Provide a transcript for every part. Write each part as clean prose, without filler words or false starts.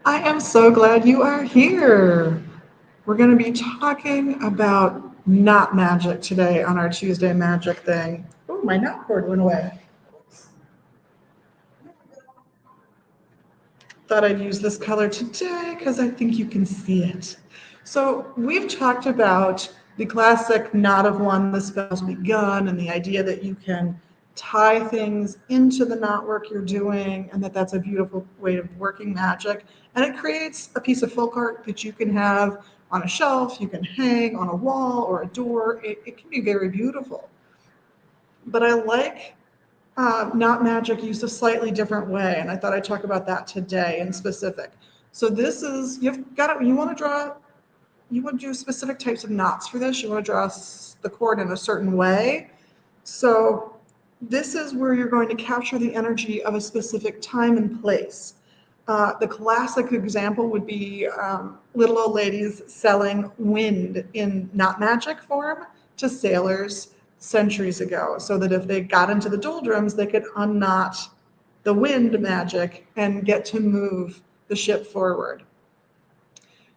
I am so glad you are here. We're going to be talking about knot magic today on our Tuesday magic thing. Oh, my knot cord went away. Thought I'd use this color today because I think you can see it. So we've talked about the classic knot of one, the spell's begun, and the idea that you can tie things into the knot work you're doing, and that's a beautiful way of working magic. And it creates a piece of folk art that you can have on a shelf, you can hang on a wall or a door. It can be very beautiful. But I like not magic used a slightly different way, and I thought I'd talk about that today in specific. So this is you want to draw, you want to do specific types of knots for this. You want to draw the cord in a certain way. So this is where you're going to capture the energy of a specific time and place. The classic example would be little old ladies selling wind in knot magic form to sailors centuries ago, so that if they got into the doldrums, they could unknot the wind magic and get to move the ship forward.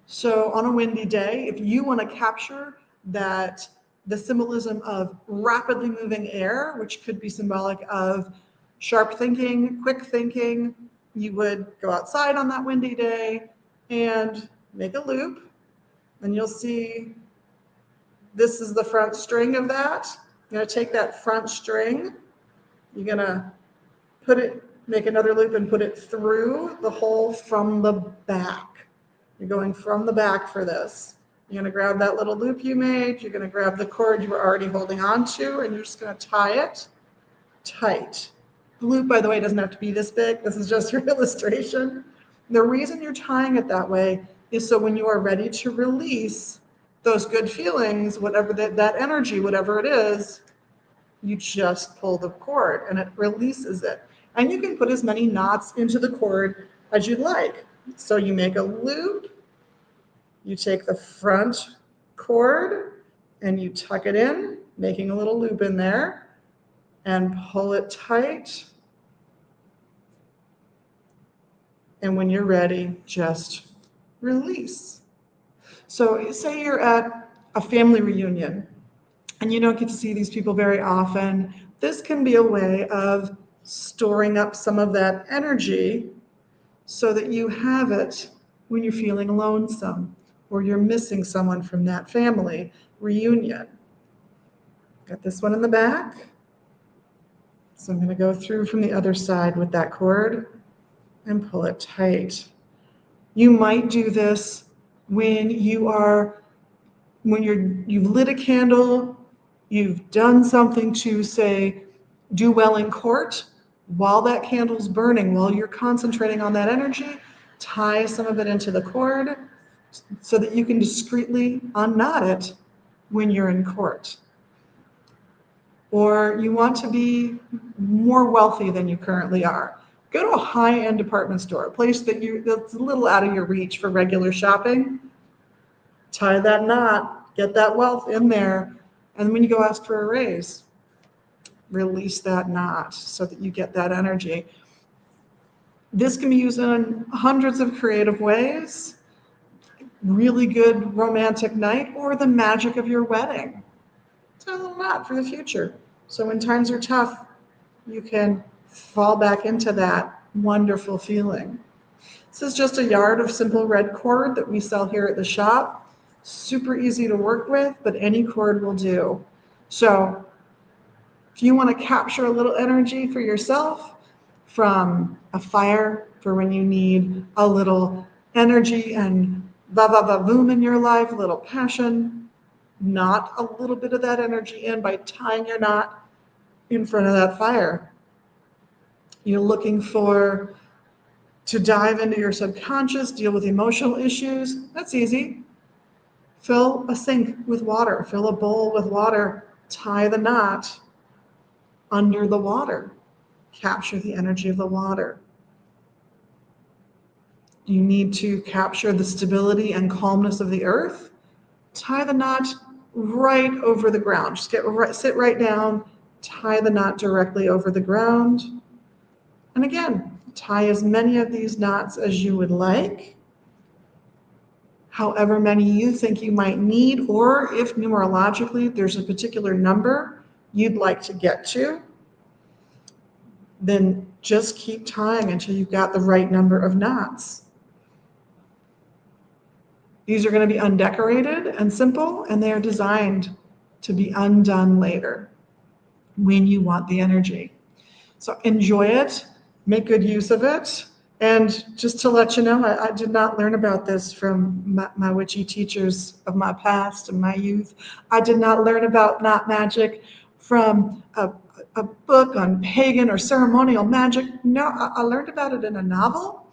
So on a windy day, if you want to capture that, the symbolism of rapidly moving air, which could be symbolic of sharp thinking, quick thinking, you would go outside on that windy day and make a loop. And you'll see this is the front string of that. You're going to take that front string, you're going to make another loop and put it through the hole from the back. You're going from the back for this. You're going to grab that little loop you made. You're going to grab the cord you were already holding on to, and you're just going to tie it tight. The loop, by the way, doesn't have to be this big. This is just your illustration. The reason you're tying it that way is so when you are ready to release those good feelings, whatever that energy, whatever it is, you just pull the cord and it releases it. And you can put as many knots into the cord as you'd like. So you make a loop, you take the front cord and you tuck it in, making a little loop in there, and pull it tight. And when you're ready, just release. So say you're at a family reunion and you don't get to see these people very often. This can be a way of storing up some of that energy so that you have it when you're feeling lonesome or you're missing someone from that family reunion. Got this one in the back. So I'm going to go through from the other side with that cord and pull it tight. You might do this when you've lit a candle, you've done something to, say, do well in court. While that candle's burning, while you're concentrating on that energy, tie some of it into the cord so that you can discreetly unknot it when you're in court. Or you want to be more wealthy than you currently are. Go to a high-end department store, a place that's a little out of your reach for regular shopping. Tie that knot, get that wealth in there, and when you go ask for a raise, release that knot so that you get that energy. This can be used in hundreds of creative ways. Really good romantic night or the magic of your wedding. Tie a little knot for the future. So when times are tough, you can fall back into that wonderful feeling. This is just a yard of simple red cord that we sell here at the shop. Super easy to work with, but any cord will do. So if you want to capture a little energy for yourself from a fire, for when you need a little energy and boom in your life, a little passion, knot a little bit of that energy in by tying your knot in front of that fire. You're looking to dive into your subconscious, deal with emotional issues. That's easy. Fill a sink with water, fill a bowl with water, tie the knot under the water. Capture the energy of the water. You need to capture the stability and calmness of the earth. Tie the knot right over the ground. Just sit right down, tie the knot directly over the ground. And again, tie as many of these knots as you would like. however many you think you might need, or if numerologically there's a particular number you'd like to get to, then just keep tying until you've got the right number of knots. These are going to be undecorated and simple, and they are designed to be undone later when you want the energy. So enjoy it, make good use of it. And just to let you know, I did not learn about this from my witchy teachers of my past and my youth. I did not learn about knot magic from a book on pagan or ceremonial magic. No, I learned about it in a novel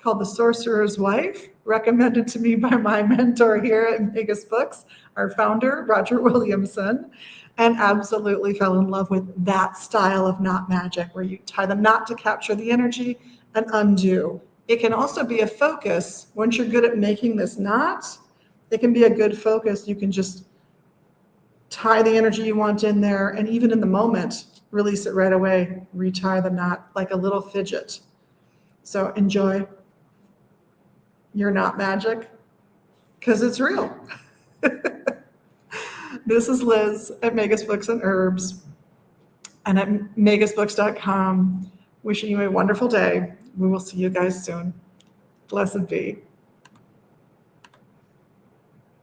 called The Sorcerer's Wife, recommended to me by my mentor here at Magick Books, our founder, Roger Williamson, and absolutely fell in love with that style of knot magic where you tie the knot to capture the energy and undo. It can also be a focus. Once you're good at making this knot, it can be a good focus. You can just tie the energy you want in there, and even in the moment, release it right away, retie the knot like a little fidget. So enjoy your knot magic, because it's real. This is Liz at Magick Books and Herbs and at magickbooks.com. Wishing you a wonderful day. We will see you guys soon. Blessed be.